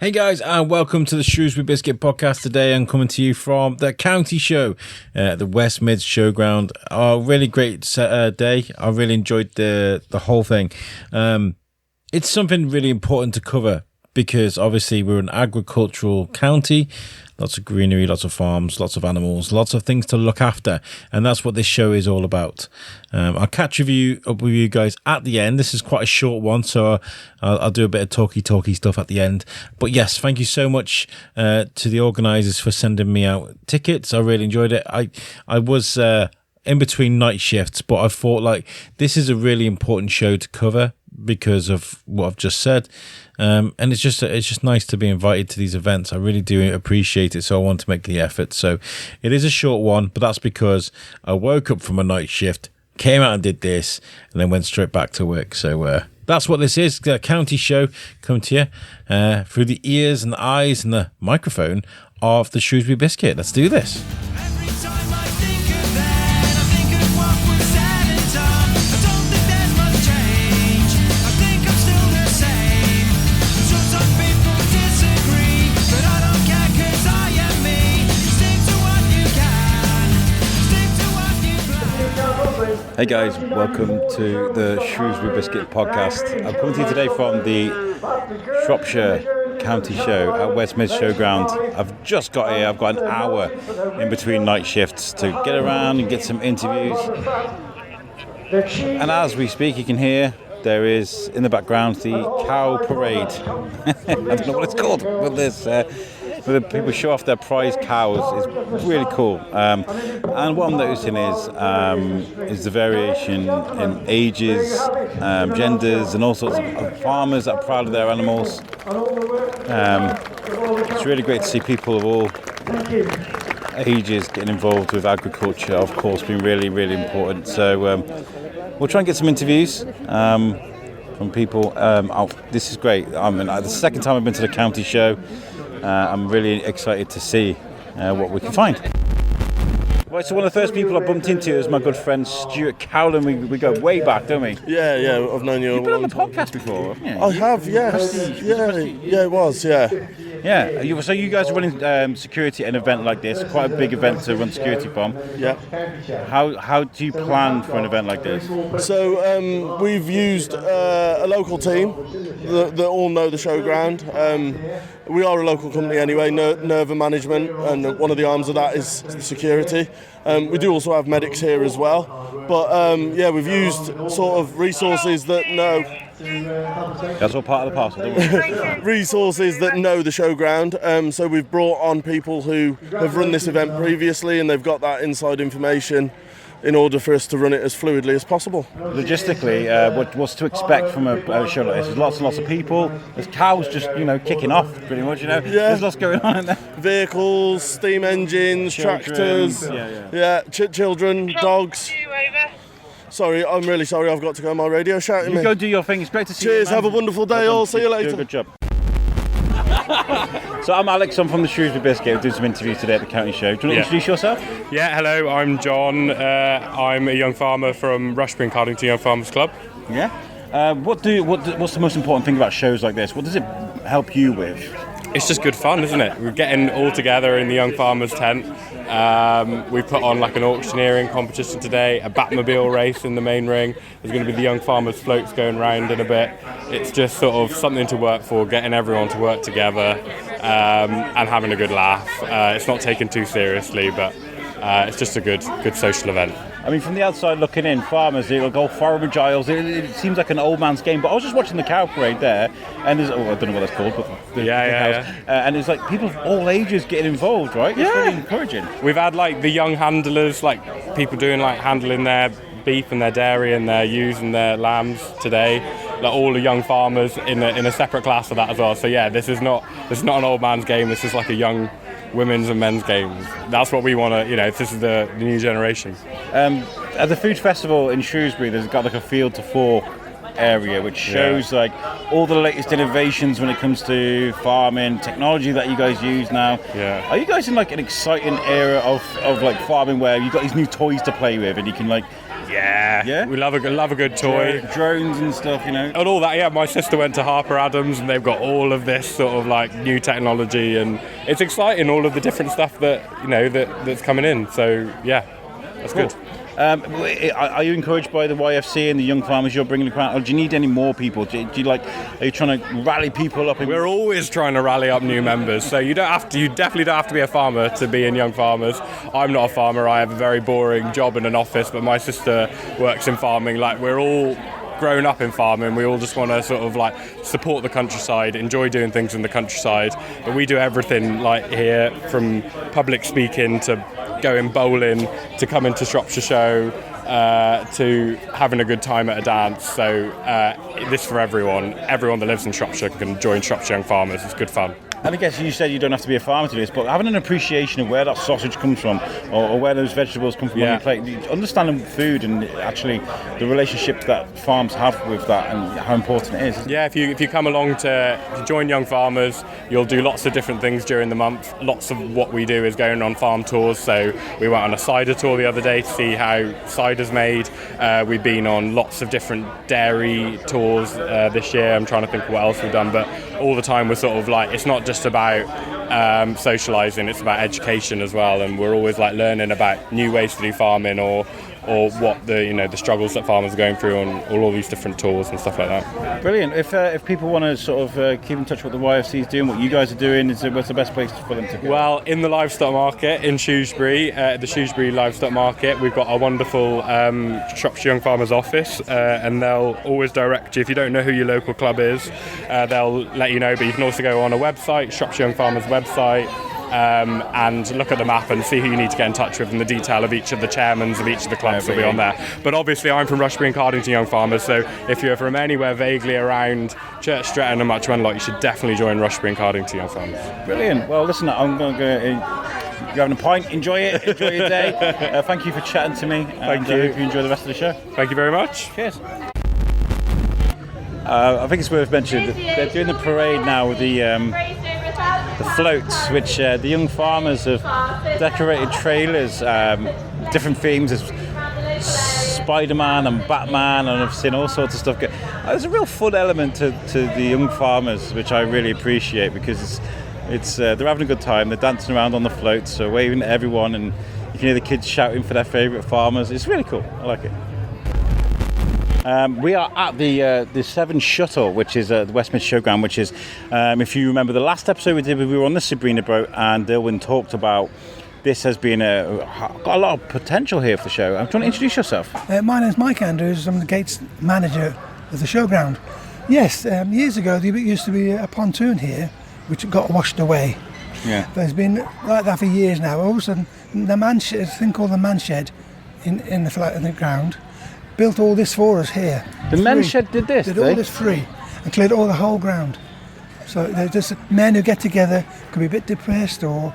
Hey guys, and welcome to the Shrewsbury Biscuit podcast. Today I'm coming to you from the county show at the West Mids Showground. A really great day. I really enjoyed the whole thing. It's something really important to cover because obviously we're an agricultural county. Lots of greenery, lots of farms, lots of animals, lots of things to look after. And that's what this show is all about. I'll catch up with you guys at the end. This is quite a short one, so I'll do a bit of talky stuff at the end. But yes, thank you so much to the organisers for sending me out tickets. I really enjoyed it. I was in between night shifts, but I thought like this is a really important show to cover because of what I've just said. And it's just nice to be invited to these events. I really do appreciate it, so I want to make the effort. So it is a short one, but that's because I woke up from a night shift, came out and did this, and then went straight back to work. So that's what this is, the county show, come to you through the ears and the eyes and the microphone of the Shrewsbury Biscuit. Let's do this. Hey guys, welcome to the Shrewsbury Biscuit podcast. I'm coming to you today from the Shropshire County Show at West Mids Showground. I've just got here, I've got an hour in between night shifts to get around and get some interviews. And as we speak, you can hear there is in the background the cow parade. I don't know what it's called, but there's where the people show off their prize cows is really cool. And what I'm noticing is the variation in ages, genders, and all sorts of farmers that are proud of their animals. It's really great to see people of all ages getting involved with agriculture, of course, being really, really important. So we'll try and get some interviews from people. This is great. The second time I've been to the county show. I'm really excited to see what we can find. Right, so one of the first people I bumped into is my good friend Stuart Cowland. We go way back, don't we? Yeah, I've known you. You've been on the podcast before, haven't you? I have, yes. Yeah, it was, yeah. Yeah, so you guys are running security at an event like this, quite a big event to run security from. Yeah. How do you plan for an event like this? So we've used a local team that all know the showground. We are a local company anyway, Nerva Management, and one of the arms of that is security. We do also have medics here as well. But we've used sort of resources that know... That's all part of the parcel, don't we? Resources that know the showground. So we've brought on people who have run this event previously and they've got that inside information in order for us to run it as fluidly as possible. Logistically, what's to expect from a show like this? There's lots and lots of people. There's cows just, kicking off, pretty much, Yeah. There's lots going on in there. Vehicles, steam engines, tractors, children, dogs. Sorry, I'm really sorry, I've got to go on my radio shouting me. Go do your thing, it's great to see you. Cheers, have a wonderful day all, see you later. Do a good job. So I'm Alex, I'm from the Shrewsbury Biscuit, I'm doing some interviews today at the county show. Do you want to introduce yourself? Yeah, hello, I'm John. I'm a young farmer from Rushbury County Young Farmers Club. Yeah? What's the most important thing about shows like this? What does it help you with? It's just good fun, isn't it? We're getting all together in the Young Farmers tent. We put on like an auctioneering competition today, a Batmobile race in the main ring. There's going to be the Young Farmers floats going round in a bit. It's just sort of something to work for, getting everyone to work together and having a good laugh. It's not taken too seriously, but it's just a good social event. I mean, from the outside looking in, farmers, they'll go forage aisles. It seems like an old man's game, but I was just watching the cow parade there, and there's, I don't know what that's called, but the house. And it's like people of all ages getting involved, right? It's really encouraging. We've had like the young handlers, like people doing like handling their beef and their dairy and their ewes and their lambs today. Like all the young farmers in a separate class of that as well. So yeah, this is not an old man's game. This is like a young women's and men's games. That's what we want to, this is the new generation. At the food festival in Shrewsbury, there's got like a field to fork area which shows like all the latest innovations when it comes to farming technology that you guys use now. Are you guys in like an exciting era of like farming where you've got these new toys to play with and you can like Yeah, we love a good toy. Drones and stuff, you know. And all that, yeah. My sister went to Harper Adams, and they've got all of this sort of like new technology, and it's exciting. All of the different stuff that that's coming in. So yeah, that's good. Are you encouraged by the YFC and the young farmers you're bringing around, or do you need any more people? Are you trying to rally people up? We're always trying to rally up new members. So you definitely don't have to be a farmer to be in Young Farmers. I'm not a farmer. I have a very boring job in an office, but my sister works in farming. Like, we're all grown up in farming. We all just want to sort of like support the countryside, enjoy doing things in the countryside. But we do everything like here, from public speaking to going bowling to coming to Shropshire Show to having a good time at a dance. So this for everyone. Everyone that lives in Shropshire can join Shropshire Young Farmers. It's good fun. And I guess you said you don't have to be a farmer to do this, but having an appreciation of where that sausage comes from, or where those vegetables come from on your plate, understanding food and actually the relationship that farms have with that and how important it is. Yeah, if you come along to join Young Farmers, you'll do lots of different things during the month. Lots of what we do is going on farm tours. So we went on a cider tour the other day to see how cider's made. We've been on lots of different dairy tours this year. I'm trying to think what else we've done, but all the time we're sort of like, it's not just about socialising, it's about education as well, and we're always like learning about new ways to do farming or what the struggles that farmers are going through on all these different tours and stuff like that. Brilliant. If people want to sort of keep in touch with what the YFC is doing, what you guys are doing, what's the best place for them to go? Well, in the livestock market in Shrewsbury, the Shrewsbury Livestock Market, we've got a wonderful Shropshire Young Farmers office, and they'll always direct you. If you don't know who your local club is, they'll let you know, but you can also go on a website, Shropshire Young Farmers website, and look at the map and see who you need to get in touch with, and the detail of each of the chairmans of each of the clubs will be on there. But obviously I'm from Rushbury and Cardington Young Farmers, so if you're from anywhere vaguely around Church Stretton and Matchman Lock, you should definitely join Rushbury and Cardington Young Farmers. Brilliant. Well, listen, I'm going to go... You're having a pint, enjoy it, enjoy your day. Thank you for chatting to me. Thank you. I hope you enjoy the rest of the show. Thank you very much. Cheers. I think it's worth mentioning that they're doing the parade now with the floats, which the young farmers have decorated trailers, different themes as Spider-Man and Batman, and I've seen all sorts of stuff. There's a real fun element to the young farmers, which I really appreciate, because it's they're having a good time. They're dancing around on the floats, so waving at everyone, and you can hear the kids shouting for their favourite farmers. It's really cool. I like it. We are at the Severn Shuttle, which is the West Mid Showground, which is, if you remember the last episode we did, we were on the Sabrina boat, and Dilwyn talked about this has been got a lot of potential here for the show. Do you want to introduce yourself? My name's Mike Andrews. I'm the gates manager of the showground. Yes, years ago there used to be a pontoon here, which got washed away. Yeah. But it's been like that for years now. All of a sudden, the man shed, a thing called the man shed, in the ground, built all this for us here. The men shed did this? Did all this free and cleared all the whole ground. So there's just men who get together, could be a bit depressed or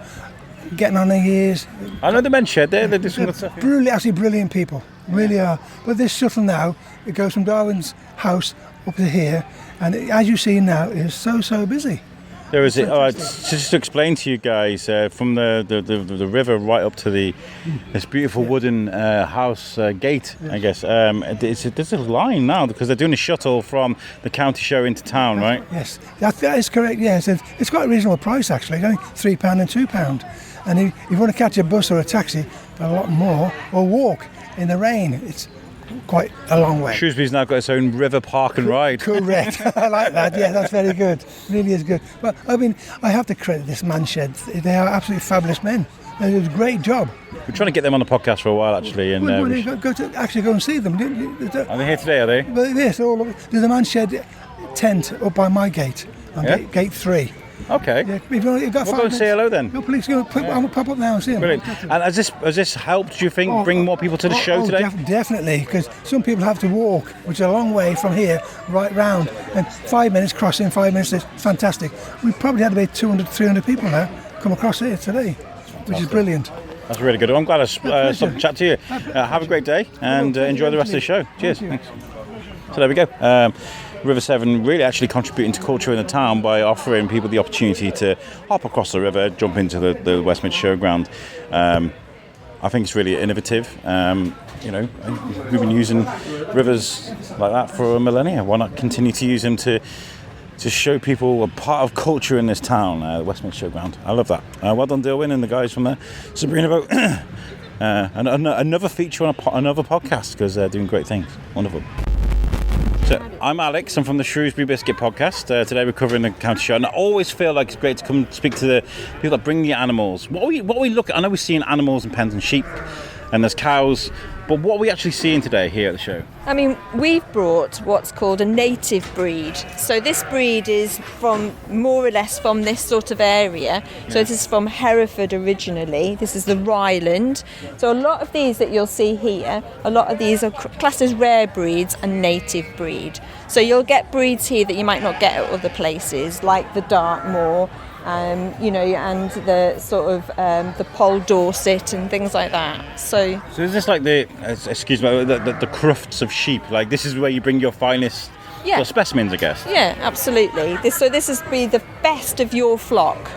getting on their years. I know the men shed there. They do some good stuff. Brilliant, absolutely brilliant people, really are. But this shuttle now, it goes from Darwin's house up to here, and as you see now, it's so busy. There is just to explain to you guys, from the river right up to this beautiful wooden house gate, yes. I guess. There's a line now because they're doing a shuttle from the county show into town, right? Yes, that is correct. Yes, it's quite a reasonable price actually, only £3 and £2. And if you want to catch a bus or a taxi, a lot more, or walk in the rain, it's quite a long way. Shrewsbury's now got its own river park and ride. Correct. I like that. Yeah, that's very good. Really is good. But I mean, I have to credit this man shed. They are absolutely fabulous men. They do a great job. We're trying to get them on the podcast for a while, actually. And go and see them. Are they here today? Are they? Well, yes, all of it. There's a man shed tent up by my gate, on gate 3. Okay. Yeah, we'll go and say hello then. No, please go. I'll pop up now and see them. Brilliant. And has this helped, do you think, bring more people to the show today? Definitely, because some people have to walk, which is a long way from here, right round. And 5 minutes crossing, 5 minutes, it's fantastic. We probably had about 200, 300 people now come across here today, which is brilliant. That's really good. I'm glad I stopped to chat to you. Have a great day and enjoy the rest of the show. Cheers. Thanks. So there we go. River Severn really actually contributing to culture in the town by offering people the opportunity to hop across the river, jump into the West Mid Showground. I think it's really innovative. You know, we've been using rivers like that for a millennia. Why not continue to use them to show people a part of culture in this town, the West Mid Showground? I love that. Well done, Dilwyn, and the guys from there. Sabrina Boat. Another feature on another podcast, because they're doing great things. Wonderful. So I'm Alex. I'm from the Shrewsbury Biscuit podcast. Today we're covering the county show, and I always feel like it's great to come speak to the people that bring the animals. What we look at, I know we're seeing animals and pens and sheep, and there's cows, but what are we actually seeing today here at the show? I mean, we've brought what's called a native breed. So this breed is from more or less from this sort of area. So this is from Hereford originally. This is the Ryland. So a lot of these that you'll see here, a lot of these are classed as rare breeds and native breed. So you'll get breeds here that you might not get at other places, like the Dartmoor, you know, and the sort of the Poll Dorset and things like that. So is this like the crufts of sheep? Like this is where you bring your finest sort of specimens, I guess. Yeah, absolutely. This is be the best of your flock.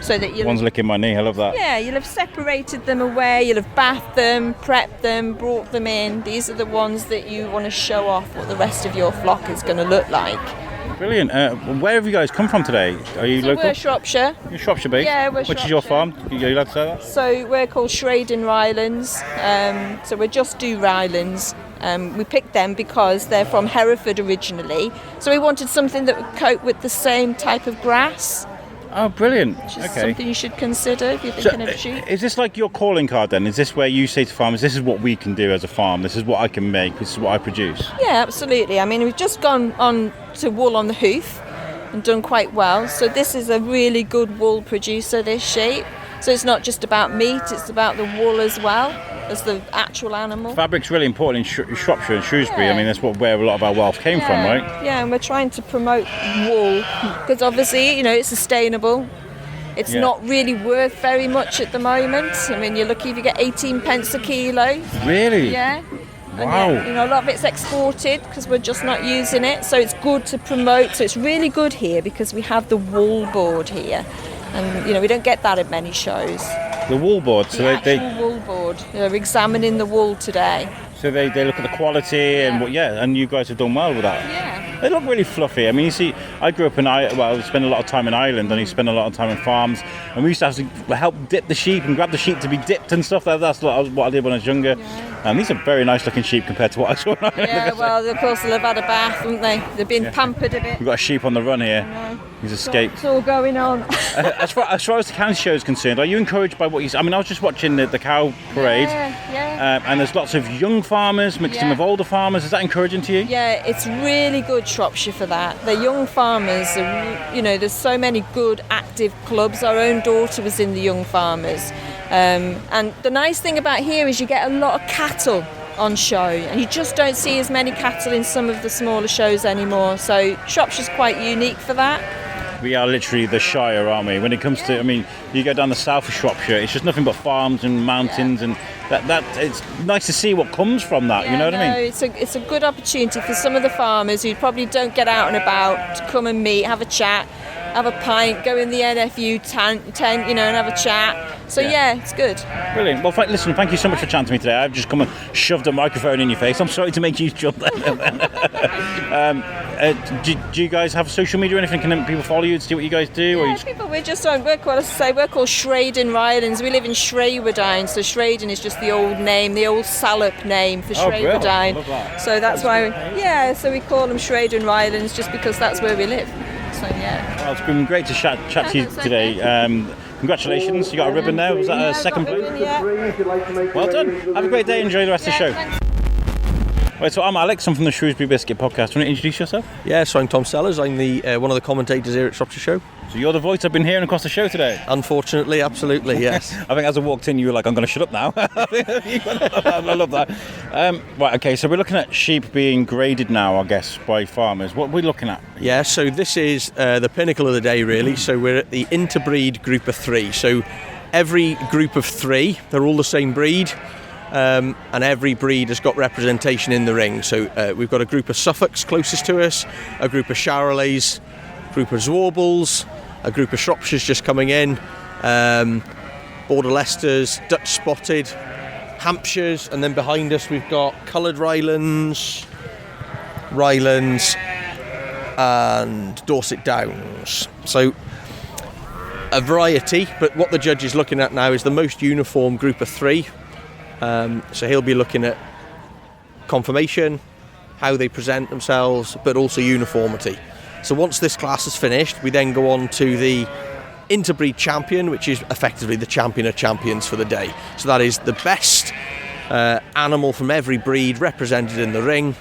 So that one's licking my knee. I love that. Yeah, you'll have separated them away. You'll have bathed them, prepped them, brought them in. These are the ones that you want to show off what the rest of your flock is going to look like. Brilliant. Where have you guys come from today? Are you local? We're Shropshire. You're Shropshire based? Yeah, we're Which Shropshire. is your farm? Are you allowed to say that? So we're called Shropshire Rylands. So we're just do Rylands. We picked them because they're from Hereford originally. So we wanted something that would cope with the same type of grass. Oh, brilliant. Which is Okay. something you should consider if you're thinking of sheep. Is this like your calling card then? Is this where you say to farmers, this is what we can do as a farm, this is what I can make, this is what I produce? Yeah, absolutely. I mean, we've just gone on to wool on the hoof and done quite well. So this is a really good wool producer, this sheep. So it's not just about meat, it's about the wool as well as the actual animal. Fabric's really important in Shropshire and Shrewsbury. I mean, that's where a lot of our wealth came from, right? Yeah, and we're trying to promote wool because obviously, you know, it's sustainable. It's not really worth very much at the moment. I mean, you're lucky if you get 18 pence a kilo. Really? Yeah. Wow. And, you know, a lot of it's exported because we're just not using it. So it's good to promote. So it's really good here because we have the wool board here. And, you know, we don't get that at many shows. The wool board. So the actual wool board. They're examining the wool today. So they look at the quality and and you guys have done well with that. Yeah. They look really fluffy. I mean, you see, I grew up in I spent a lot of time in Ireland, and you spend a lot of time in farms, and we used to have to help dip the sheep and grab the sheep to be dipped and stuff. That's what I did when I was younger. Yeah. And these are very nice looking sheep compared to what I saw in Ireland. Yeah, well, of course they'll have had a bath, haven't they? They've been pampered a bit. We've got a sheep on the run here. He's escaped. It's all going on. As far as the county show is concerned, are you encouraged by what you see? I mean, I was just watching the cow parade, and there's lots of young farmers mixed in with older farmers. Is that encouraging to you? Yeah, it's really good Shropshire for that. The young farmers, you know, there's so many good active clubs. Our own daughter was in the young farmers. And the nice thing about here is you get a lot of cattle on show, and you just don't see as many cattle in some of the smaller shows anymore. So Shropshire's quite unique for that. We are literally the Shire, aren't we? When it comes to, I mean, you go down the south of Shropshire, it's just nothing but farms and mountains, and that it's nice to see what comes from that. You know what I mean? It's a good opportunity for some of the farmers who probably don't get out and about to come and meet, have a chat, have a pint, go in the NFU tent, you know, and have a chat. So it's good. Brilliant. Well, listen, thank you so much for chatting to me today. I've just come and shoved a microphone in your face. I'm sorry to make you jump there. Do you guys have social media or anything? Can people follow you to see what you guys do? We're just on. We're called Shropshire Rylands. We live in Shrewsbury, so Shropshire is just the old name, the old Salop name for Shrewsbury. So that's why. So we call them Shropshire Rylands just because that's where we live. So well, it's been great to chat to you today. Congratulations, you got a ribbon there. Was that a second place? Well done. Have a great day. Enjoy the rest of the show. Thanks. Right, so I'm Alex. I'm from the Shrewsbury Biscuit podcast. Want to introduce yourself? Yeah, so I'm Tom Sellers. I'm the one of the commentators here at Shropshire Show. So you're the voice I've been hearing across the show today? Unfortunately, absolutely, yes. I think as I walked in, you were like, I'm going to shut up now. I love that. Right, okay, so we're looking at sheep being graded now, I guess, by farmers. What are we looking at? Yeah, so this is the pinnacle of the day, really. So we're at the interbreed group of 3. So every group of 3, they're all the same breed. And every breed has got representation in the ring. So we've got a group of Suffolks closest to us, a group of Charolais, a group of Zwarbles, a group of Shropshires just coming in, Border Leicesters, Dutch Spotted, Hampshires, and then behind us we've got coloured Rylands, and Dorset Downs. So a variety, but what the judge is looking at now is the most uniform group of 3. So he'll be looking at conformation, how they present themselves, but also uniformity. So once this class is finished, we then go on to the interbreed champion, which is effectively the champion of champions for the day. So that is the best animal from every breed represented in the ring,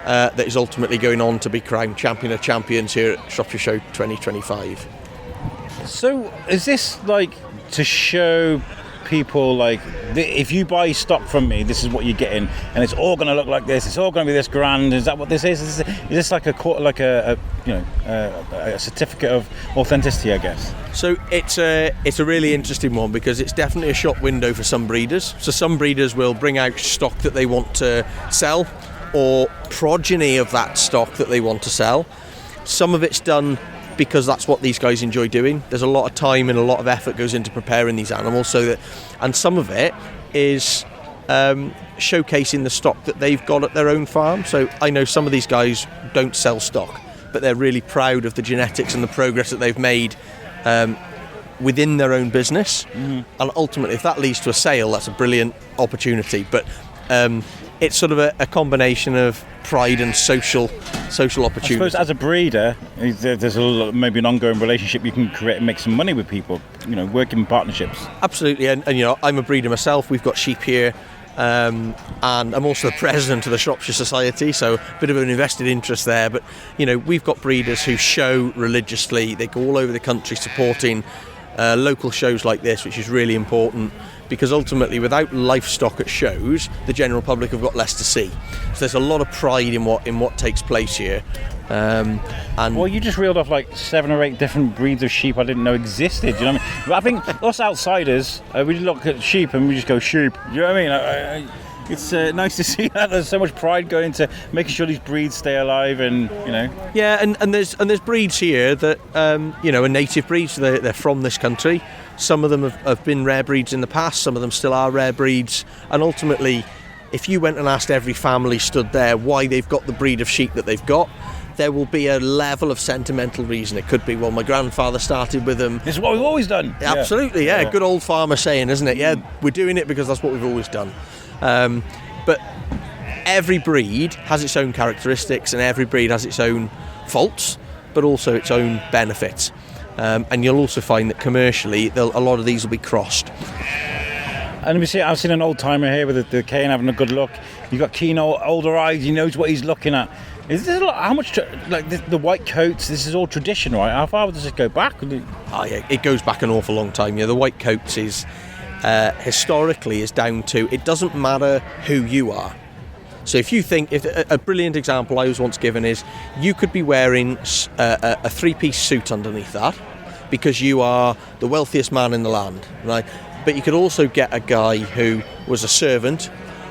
that is ultimately going on to be crowned champion of champions here at Shropshire Show 2025. So is this like to show people like if you buy stock from me, this is what you're getting, and it's all going to look like this, it's all going to be this grand? Is that what this is? Is this like a certificate of authenticity, I guess? So it's a really interesting one, because it's definitely a shop window for some breeders. So some breeders will bring out stock that they want to sell, or progeny of that stock that they want to sell. Some of it's done because that's what these guys enjoy doing. There's a lot of time and a lot of effort goes into preparing these animals, and some of it is showcasing the stock that they've got at their own farm. So I know some of these guys don't sell stock, but they're really proud of the genetics and the progress that they've made within their own business. And ultimately, if that leads to a sale, that's a brilliant opportunity. But it's sort of a combination of pride and social opportunity. I suppose as a breeder, there's maybe an ongoing relationship you can create and make some money with people, working in partnerships. Absolutely, and I'm a breeder myself. We've got sheep here, and I'm also the president of the Shropshire Society, so a bit of an invested interest there. But we've got breeders who show religiously. They go all over the country supporting local shows like this, which is really important, because ultimately without livestock at shows, the general public have got less to see. So there's a lot of pride in what takes place here. And well, you just reeled off like 7 or 8 different breeds of sheep I didn't know existed. You know what I mean? But I think us outsiders, we look at sheep and we just go sheep. You know what I mean? It's nice to see that there's so much pride going into making sure these breeds stay alive, and Yeah, and there's breeds here that are native breeds. They're from this country. Some of them have been rare breeds in the past. Some of them still are rare breeds. And ultimately, if you went and asked every family stood there why they've got the breed of sheep that they've got, there will be a level of sentimental reason. It could be, well, my grandfather started with them. This is what we've always done. Absolutely, yeah. Good old farmer saying, isn't it? Yeah, we're doing it because that's what we've always done. But every breed has its own characteristics, and every breed has its own faults, but also its own benefits. And you'll also find that commercially, a lot of these will be crossed. And I've seen an old timer here with the cane having a good look. You've got keen older eyes. He knows what he's looking at. Is this how much like the white coats? This is all tradition, right? How far does this go back? Oh yeah, it goes back an awful long time. Yeah, the white coats is historically is down to, it doesn't matter who you are. So if you think, a brilliant example I was once given is, you could be wearing a 3-piece suit underneath that because you are the wealthiest man in the land, right? But you could also get a guy who was a servant,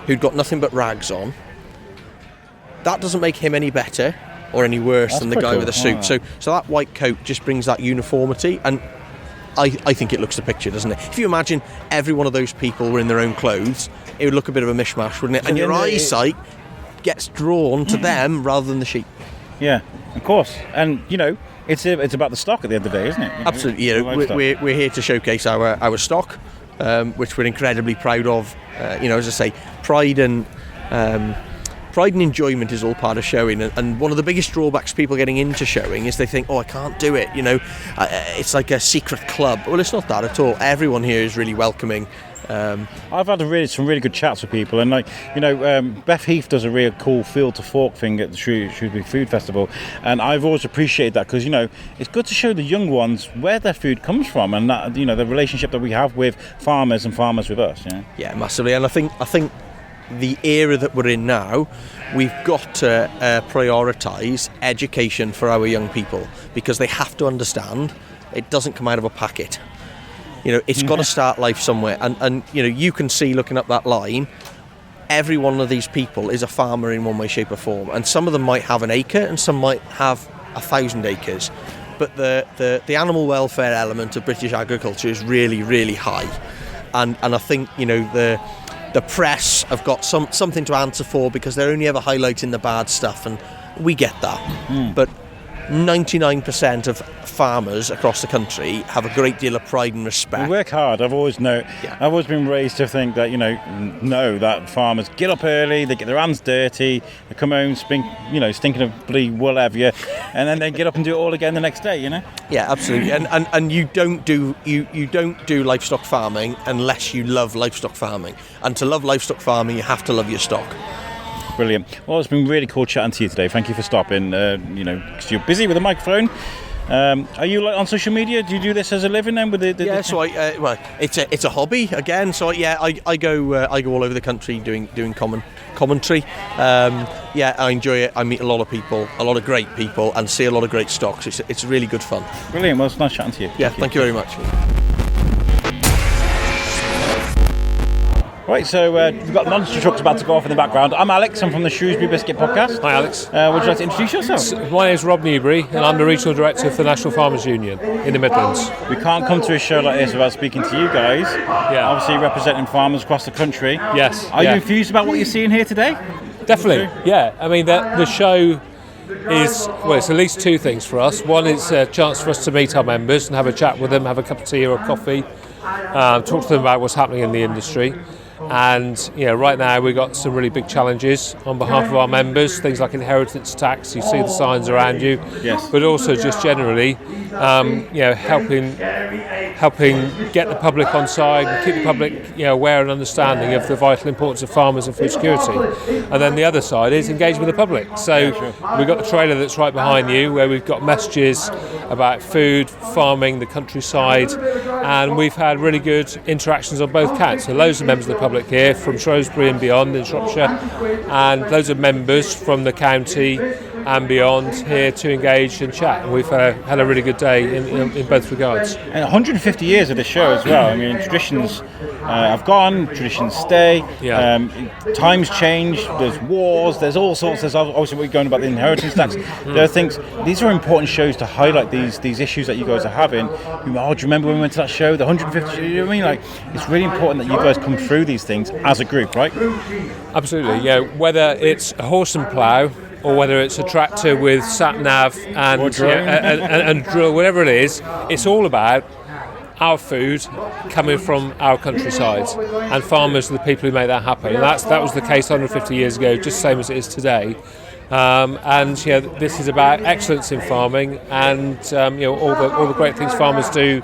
who'd got nothing but rags on. That doesn't make him any better or any worse than the guy with a suit. Right. So that white coat just brings that uniformity, and I think it looks the picture, doesn't it? If you imagine every one of those people were in their own clothes, it would look a bit of a mishmash, wouldn't it? And your eyesight gets drawn to them rather than the sheep. Yeah, of course. And, it's about the stock at the end of the day, isn't it? Absolutely. We're here to showcase our stock, which we're incredibly proud of. As I say, pride and enjoyment is all part of showing, and one of the biggest drawbacks people getting into showing is they think, I can't do it, it's like a secret club. Well, it's not that at all. Everyone here is really welcoming. I've had some really good chats with people, and Beth Heath does a real cool field to fork thing at the Shrewsbury Food Festival, and I've always appreciated that, because it's good to show the young ones where their food comes from, and that the relationship that we have with farmers and farmers with us. Yeah, massively. And I think the era that we're in now, we've got to prioritise education for our young people, because they have to understand it doesn't come out of a packet. It's got to start life somewhere, and you can see, looking up that line, every one of these people is a farmer in one way, shape or form, and some of them might have an acre and some might have 1,000 acres, but the animal welfare element of British agriculture is really, really high. and I think the press have got something to answer for, because they're only ever highlighting the bad stuff, and we get that. But 99% of farmers across the country have a great deal of pride and respect. We work hard. I've always been raised to think that know that farmers get up early, they get their hands dirty, they come home stinking of bloody wool everywhere, and then they get up and do it all again the next day. Yeah, absolutely. And you don't do livestock farming unless you love livestock farming. And to love livestock farming, you have to love your stock. Brilliant. Well, it's been really cool chatting to you today. Thank you for stopping. Because you're busy with a microphone. Are you on social media? Do you do this as a living then? So it's a hobby again. So I go all over the country doing commentary. I enjoy it. I meet a lot of people, a lot of great people, and see a lot of great stocks. It's really good fun. Brilliant. Well, it's nice chatting to you. Yeah, thank you very much. Right, so we've got monster trucks about to go off in the background. I'm Alex, I'm from the Shrewsbury Biscuit podcast. Hi Alex. Would you like to introduce yourself? My name is Rob Newbury and I'm the Regional Director for the National Farmers Union in the Midlands. We can't come to a show like this without speaking to you guys. Yeah. Obviously representing farmers across the country. Yes. Are you enthused about what you're seeing here today? Definitely, yeah. I mean, the show is, it's at least two things for us. One is a chance for us to meet our members and have a chat with them, have a cup of tea or a coffee, talk to them about what's happening in the industry. And right now we've got some really big challenges on behalf of our members, things like inheritance tax. You see the signs around you, yes. But also just generally, helping get the public on side and keep the public aware and understanding of the vital importance of farmers and food security. And then the other side is engage with the public. So we've got the trailer that's right behind you, where we've got messages about food, farming, the countryside, and we've had really good interactions on both counts. So loads of members of the public here from Shrewsbury and beyond in Shropshire, and loads of members from the county and beyond here to engage and chat. And we've had a really good day in both regards. And 150 years of the show as well. I mean, traditions have gone, traditions stay. Yeah. Times change. There's wars. There's all sorts. There's obviously what you're going about the inheritance tax. There are things. These are important shows to highlight these issues that you guys are having. Do you remember when we went to that show? The 150. You know what I mean? Like, it's really important that you guys come through these things as a group, right? Absolutely. Yeah. Whether it's a horse and plough, or whether it's a tractor with sat-nav and drill, whatever it is, it's all about our food coming from our countryside, and farmers are the people who make that happen. And that was the case 150 years ago, just the same as it is today. This is about excellence in farming and all the great things farmers do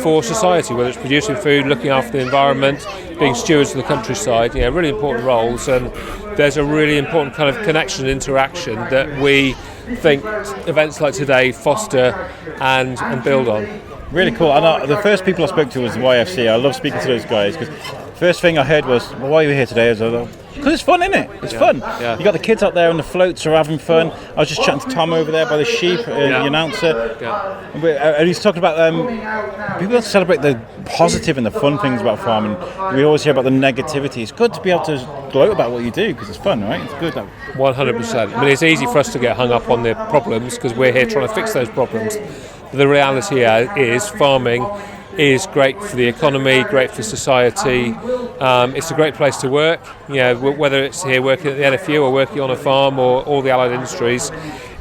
for society, whether it's producing food, looking after the environment, being stewards of the countryside. Really important roles, and there's a really important kind of connection and interaction that we think events like today foster and build on. Really cool. And the first people I spoke to was the YFC. I love speaking to those guys, because first thing I heard was, well, why are you here today? Because it's fun, isn't it? It's fun. Yeah. You got the kids out there and the floats are having fun. I was just chatting to Tom over there by the sheep, the announcer. Yeah. And he's talking about people that celebrate the positive and the fun things about farming. We always hear about the negativity. It's good to be able to gloat about what you do, because it's fun, right? It's good. 100%. I mean, it's easy for us to get hung up on the problems because we're here trying to fix those problems. But the reality is farming is great for the economy, great for society. It's a great place to work. Whether it's here working at the NFU or working on a farm or all the allied industries,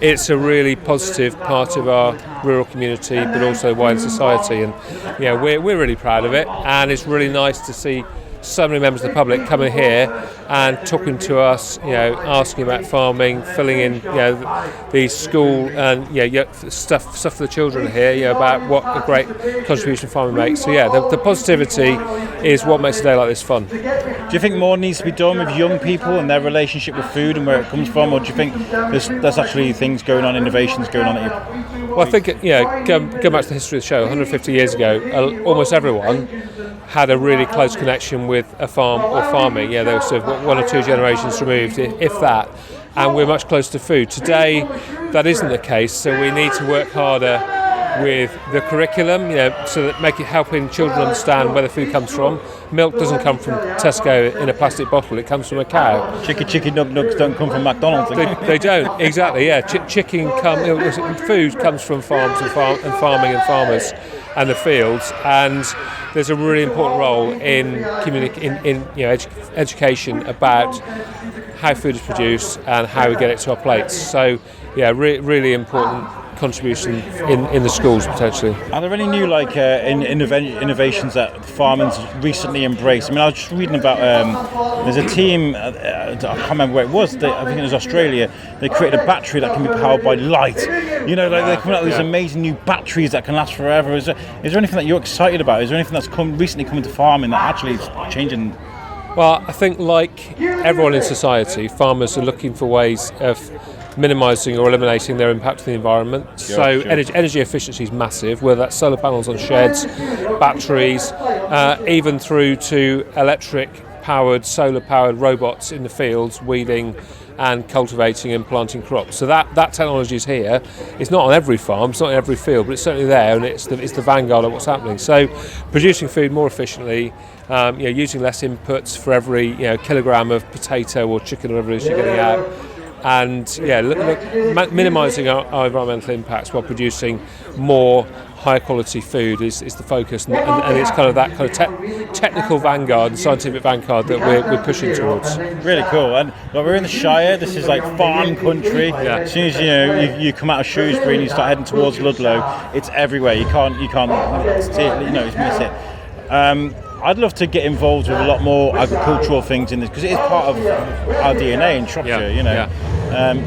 it's a really positive part of our rural community, but also wider society. And we're really proud of it, and it's really nice to see so many members of the public coming here and talking to us, asking about farming, filling in, the school and stuff for the children here, about what a great contribution farming makes. So the positivity is what makes a day like this fun. Do you think more needs to be done with young people and their relationship with food and where it comes from, or do you think there's actually things going on, innovations going on at you? Well, I think go back to the history of the show. 150 years ago, almost everyone had a really close connection with a farm or farming. They were sort of one or two generations removed, if that, and we're much closer to food. Today, that isn't the case, so we need to work harder with the curriculum, so that helping children understand where the food comes from. Milk doesn't come from Tesco in a plastic bottle; it comes from a cow. Chicken nugs don't come from McDonald's. They don't, exactly. Yeah, food comes from farms and farming and farmers. and the fields, and there's a really important role in education about how food is produced and how we get it to our plates. So really important contribution in the schools potentially. Are there any new innovations that farming's recently embraced? I mean, I was just reading about there's a team, I can't remember where it was, I think it was Australia. They created a battery that can be powered by light. They're coming out with these amazing new batteries that can last forever. Is there anything that you're excited about? Is there anything that's recently come into farming that actually is changing? Well, I think like everyone in society, farmers are looking for ways of minimising or eliminating their impact on the environment. Sure. Energy efficiency is massive, whether that's solar panels on sheds, batteries, even through to electric-powered, solar-powered robots in the fields, weeding and cultivating and planting crops. So that technology is here. It's not on every farm, it's not in every field, but it's certainly there, and it's the vanguard of what's happening. So producing food more efficiently, using less inputs for every kilogram of potato or chicken or whatever it is you're getting out, and minimising our environmental impacts while producing more high quality food is the focus, and it's kind of that kind of technical vanguard and scientific vanguard that we're pushing towards. Really cool. And we're in the Shire. This is like farm country. Yeah. As soon as you come out of Shrewsbury and you start heading towards Ludlow, it's everywhere. You can't miss it. I'd love to get involved with a lot more agricultural things in this, because it is part of our DNA in Shropshire.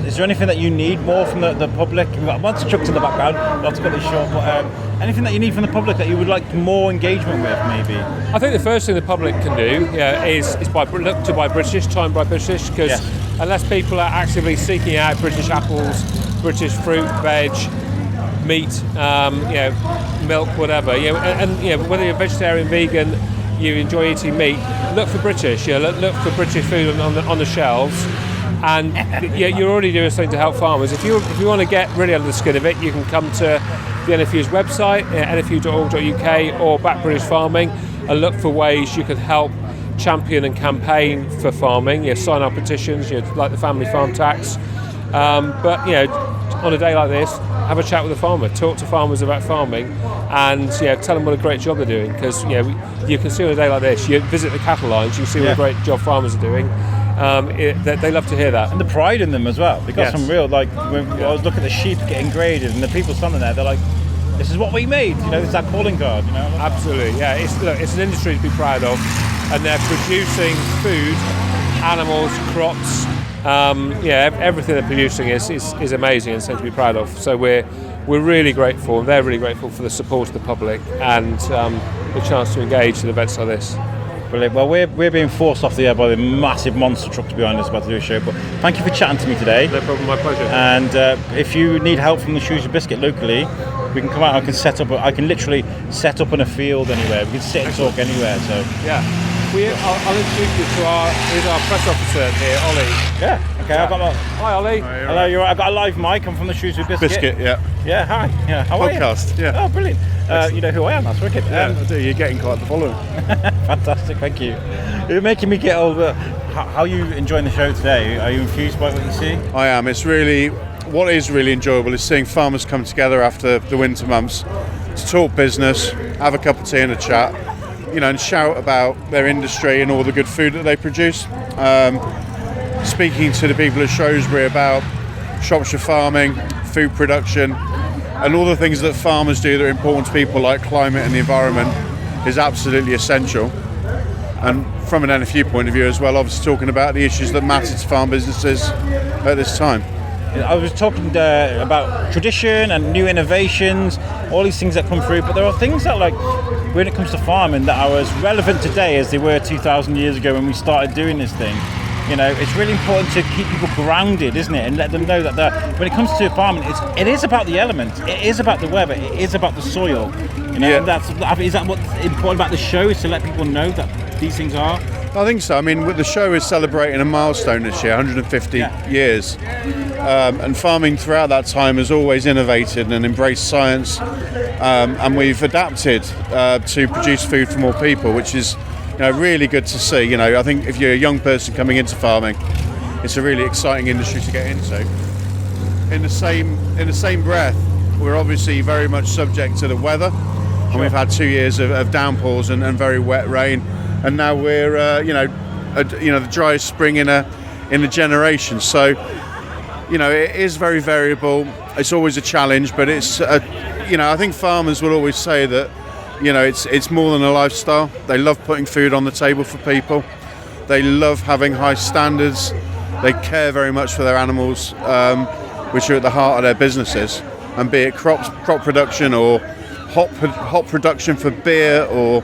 Is there anything that you need more from the public? Once chucked in the background, not to cut this short, but anything that you need from the public that you would like more engagement with, maybe? I think the first thing the public can do is look to buy British, try and buy British, because unless people are actively seeking out British apples, British fruit, veg, meat, milk, whatever, whether you're vegetarian, vegan, you enjoy eating meat, look for British. Look for British food on the shelves, and you're already doing something to help farmers. If you want to get really under the skin of it, you can come to the NFU's website, nfu.org.uk, or Back British Farming, and look for ways you can help champion and campaign for farming. Sign our petitions, like the family farm tax. But on a day like this, have a chat with a farmer, talk to farmers about farming, and tell them what a great job they're doing. Because you can see on a day like this, you visit the cattle lines, you see what a great job farmers are doing. They love to hear that, and the pride in them as well. They've got some real I was looking at the sheep getting graded, and the people standing there, they're like, "This is what we made." It's that calling card. Absolutely, yeah. It's an industry to be proud of, and they're producing food, animals, crops. Everything they're producing is amazing and something to be proud of. So we're really grateful, and they're really grateful for the support of the public and the chance to engage in events like this. Brilliant. Well, we're being forced off the air by the massive monster trucks behind us about to do a show, but thank you for chatting to me today. No problem, my pleasure. And if you need help from the Shrewsbury Biscuit locally, we can come out. I can literally set up in a field anywhere. We can sit and talk anywhere. So I'll introduce you to our press officer here, Ollie. Yeah. Okay. Hi, Ollie. Hello. You're right. I've got a live mic. I'm from the Shrewsbury Biscuit. Yeah. Yeah. Hi. Yeah. How are you? Podcast. Yeah. Oh, brilliant. You know who I am. That's wicked. Yeah, I do. You're getting quite the following. Fantastic. Thank you. You're making me get older. How are you enjoying the show today? Are you infused by what you see? I am. What is really enjoyable is seeing farmers come together after the winter months to talk business, have a cup of tea and a chat, and shout about their industry and all the good food that they produce. Speaking to the people of Shrewsbury about Shropshire farming, food production, and all the things that farmers do that are important to people, like climate and the environment, is absolutely essential. And from an NFU point of view as well, obviously talking about the issues that matter to farm businesses at this time. I was talking about tradition and new innovations, all these things that come through, but there are things that, when it comes to farming, that are as relevant today as they were 2,000 years ago when we started doing this thing. It's really important to keep people grounded, isn't it? And let them know that when it comes to farming, it is about the elements, it is about the weather, it is about the soil. And is that what's important about the show, is to let people know that these things are? I think so. I mean, the show is celebrating a milestone this year, 150 years. And farming throughout that time has always innovated and embraced science. And we've adapted to produce food for more people, which is really good to see. I think if you're a young person coming into farming, it's a really exciting industry to get into. In the same breath, we're obviously very much subject to the weather. and we've had 2 years of downpours and very wet rain, and now we're the driest spring in a generation. So it is very variable. It's always a challenge, but it's I think farmers will always say that it's more than a lifestyle. They love putting food on the table for people. They love having high standards. They care very much for their animals, which are at the heart of their businesses. And be it crop production or hop production for beer, or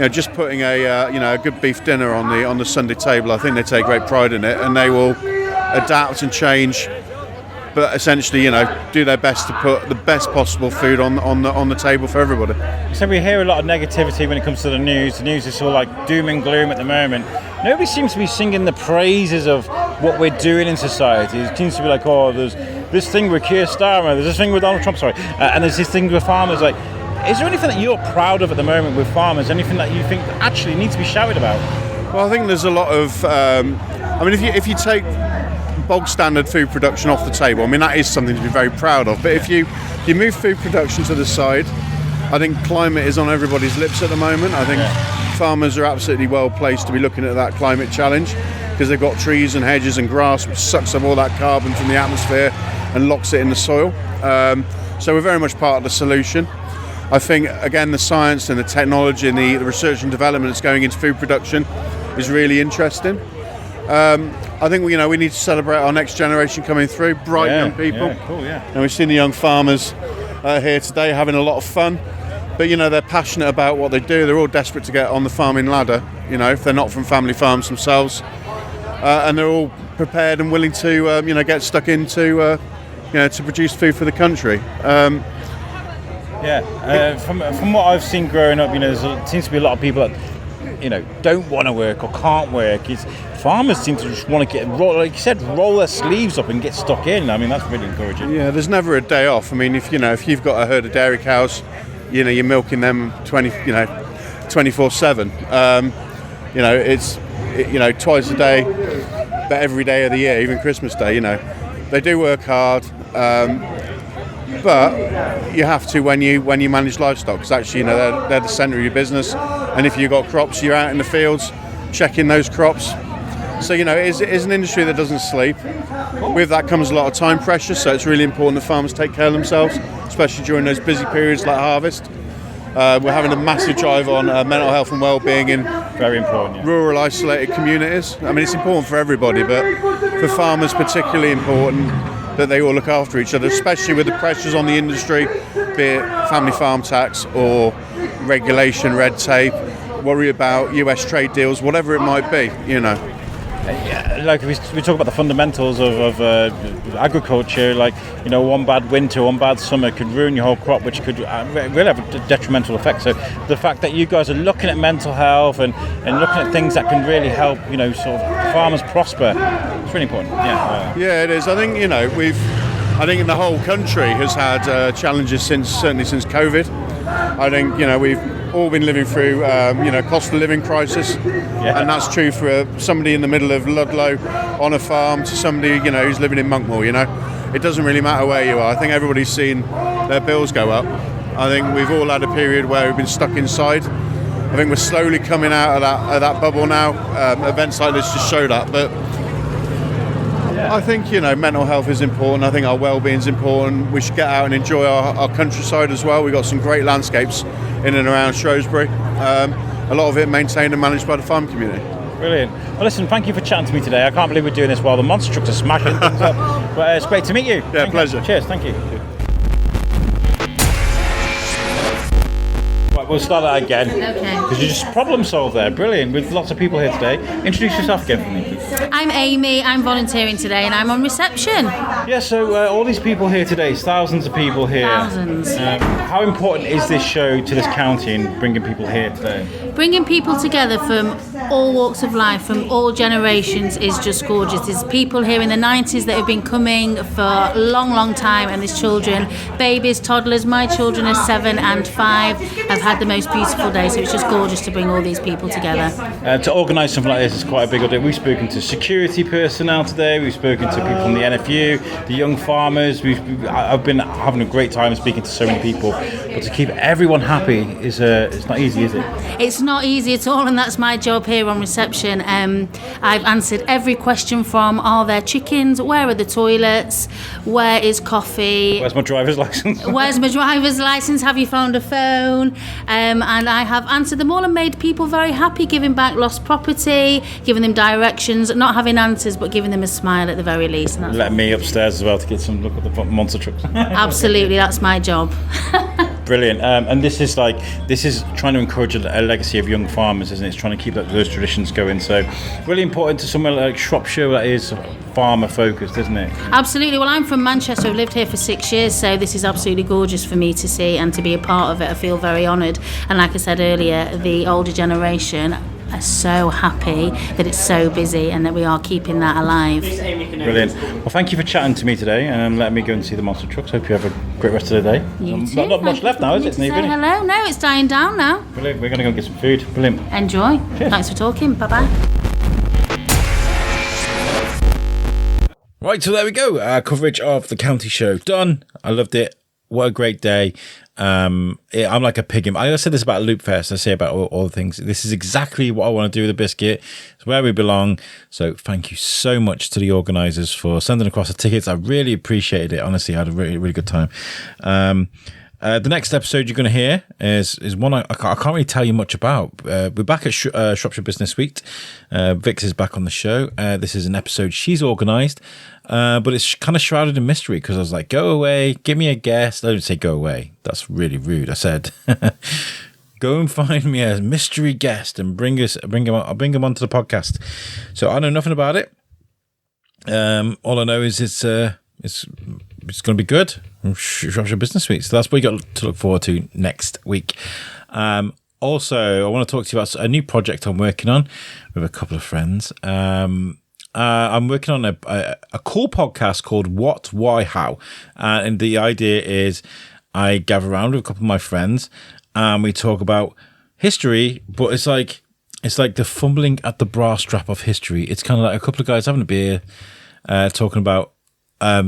just putting a good beef dinner on the Sunday table, I think they take great pride in it, and they will adapt and change, but essentially do their best to put the best possible food on the table for everybody. So we hear a lot of negativity when it comes to the news. The news is sort of like doom and gloom at the moment. Nobody seems to be singing the praises of what we're doing in society. It seems to be like, oh, there's this thing with Keir Starmer, there's this thing with Donald Trump, and there's this thing with farmers. Like, is there anything that you're proud of at the moment with farmers? Anything that you think actually needs to be shouted about? Well, I think there's a lot of. If you take bog standard food production off the table, that is something to be very proud of. But if you move food production to the side, I think climate is on everybody's lips at the moment. I think farmers are absolutely well placed to be looking at that climate challenge, because they've got trees and hedges and grass which sucks up all that carbon from the atmosphere and locks it in the soil. So we're very much part of the solution. I think, again, the science and the technology and the research and development that's going into food production is really interesting. I think we need to celebrate our next generation coming through, bright young people. Yeah, cool, yeah. And we've seen the young farmers here today having a lot of fun, but they're passionate about what they do. They're all desperate to get on the farming ladder, if they're not from family farms themselves, and they're all prepared and willing to get stuck into to produce food for the country. From what I've seen growing up, there seems to be a lot of people that don't want to work or can't work. Farmers seem to just want to like you said, roll their sleeves up and get stuck in. That's really encouraging. Yeah, there's never a day off. If you've got a herd of dairy cows, you're milking them 24/7. It's twice a day, but every day of the year, even Christmas Day. They do work hard, but you have to when you manage livestock, because actually they're the centre of your business. And if you've got crops, you're out in the fields checking those crops. So it is an industry that doesn't sleep. With that comes a lot of time pressure, so it's really important that farmers take care of themselves, especially during those busy periods like harvest. We're having a massive drive on mental health and well-being in very important rural isolated communities. It's important for everybody, but for farmers particularly important that they all look after each other, especially with the pressures on the industry, be it family farm tax or regulation, red tape, worry about US trade deals, whatever it might be, Like we talk about the fundamentals of agriculture, one bad winter, one bad summer could ruin your whole crop, which could really have a detrimental effect. So the fact that you guys are looking at mental health and looking at things that can really help, sort of farmers prosper, it's really important. Yeah, it is. I think I think the whole country has had challenges certainly since COVID. I think we've all been living through cost of living crisis, and that's true for somebody in the middle of Ludlow on a farm to somebody who's living in Monkmoor. It doesn't really matter where you are. I think everybody's seen their bills go up. I think we've all had a period where we've been stuck inside. I think we're slowly coming out of that bubble now. Events like this just show that, but I think mental health is important. I think our well-being is important. We should get out and enjoy our countryside as well. We've got some great landscapes in and around Shrewsbury. A lot of it maintained and managed by the farm community. Brilliant. Well, listen, thank you for chatting to me today. I can't believe we're doing this while the monster trucks are smashing things up. But it's great to meet you. Yeah, pleasure. Cheers, thank you. Right, we'll start that again. Okay. Because you just problem solved there. Brilliant. With lots of people here today. Introduce yourself again for me, please. I'm Amy, I'm volunteering today and I'm on reception. Yeah, so all these people here today, thousands of people here. Thousands. How important is this show to this county and bringing people here today? Bringing people together from all walks of life, from all generations, is just gorgeous. There's people here in the 90s that have been coming for a long, long time, and there's children, babies, toddlers. My children are 7 and 5. I've had the most beautiful day, so it's just gorgeous to bring all these people together. To organise something like this is quite a big deal. We've spoken to security personnel today, we've spoken to people from the NFU, the young farmers. I've been having a great time speaking to so many people. but to keep everyone happy is it's not easy, is it? It's not easy at all, and that's my job here on reception. I've answered every question from, are there chickens? Where are the toilets? Where is coffee? Where's my driver's license? Where's my driver's license? Have you found a phone? And I have answered them all and made people very happy, giving back lost property, giving them directions, not having answers, but giving them a smile at the very least. And that's Let me upstairs as well to get some look at the monster trucks. absolutely, that's my job. Brilliant. And this is trying to encourage a legacy of young farmers, isn't it? It's trying to keep those traditions going. So really important to somewhere like Shropshire that is farmer focused, isn't it? Absolutely. Well, I'm from Manchester. I've lived here for 6 years, so this is absolutely gorgeous for me to see and to be a part of it. I feel very honoured. And like I said earlier, the older generation are so happy that it's so busy and that we are keeping that alive. Brilliant. Well, thank you for chatting to me today and letting me go and see the monster trucks. Hope you have a great rest of the day. You too. Not much left now, is it? Say hello. No, it's dying down now. Brilliant. We're going to go and get some food. Brilliant. Enjoy. Cheers. Thanks for talking. Bye-bye. Right, so there we go. Our coverage of the county show done. I loved it. What a great day. I'm like a pig. I said this about Loop Fest. I say about all the things. This is exactly what I want to do with the biscuit. It's where we belong. So thank you so much to the organisers for sending across the tickets. I really appreciated it. Honestly, I had a really, really good time. The next episode you're going to hear is one I can't really tell you much about. We're back at Shropshire Business Week. Vix is back on the show. This is an episode she's organised, but it's kind of shrouded in mystery because I was like, go away, give me a guest. I didn't say go away. That's really rude. I said, go and find me a mystery guest and bring him onto the podcast. So I know nothing about it. All I know is it's going to be good. Shropshire Business Week. So that's what you got to look forward to next week. Also, I want to talk to you about a new project I'm working on with a couple of friends. I'm working on a cool podcast called What, Why, How. And the idea is I gather around with a couple of my friends and we talk about history, but it's like the fumbling at the bra strap of history. It's kind of like a couple of guys having a beer, talking about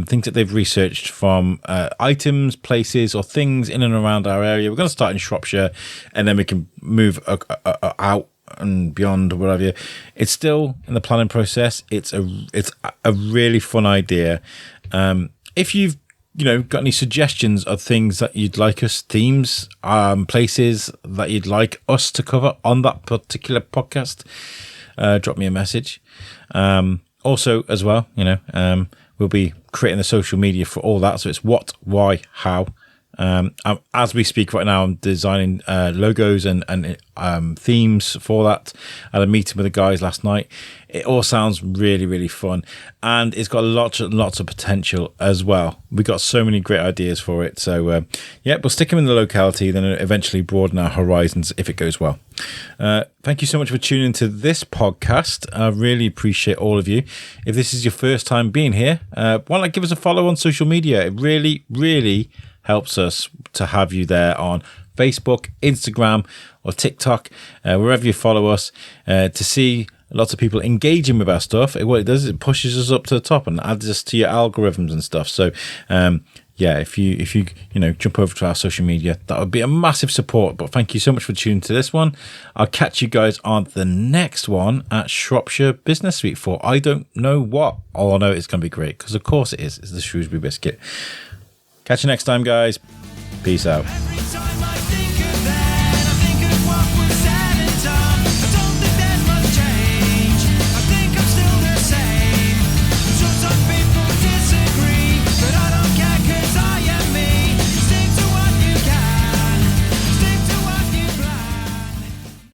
things that they've researched from items, places, or things in and around our area. We're going to start in Shropshire, and then we can move out and beyond, or whatever. It's still in the planning process. It's a really fun idea. If you've got any suggestions of things that you'd like us, themes, places that you'd like us to cover on that particular podcast, drop me a message. Also, as well, we'll be creating the social media for all that. So it's what, why, how. As we speak right now, I'm designing logos and themes for that. I had a meeting with the guys last night. It all sounds really, really fun. And it's got lots of potential as well. We've got so many great ideas for it. So, we'll stick them in the locality, then eventually broaden our horizons if it goes well. Thank you so much for tuning into this podcast. I really appreciate all of you. If this is your first time being here, why not give us a follow on social media? It really, really helps us to have you there on Facebook, Instagram, or TikTok, wherever you follow us, to see lots of people engaging with our stuff. What it does is it pushes us up to the top and adds us to your algorithms and stuff. So, if you jump over to our social media, that would be a massive support. But thank you so much for tuning to this one. I'll catch you guys on the next one at Shropshire Business Week for I don't know what. All I know it's going to be great because of course it is. It's the Shrewsbury Biscuit. Catch you next time, guys. Peace out.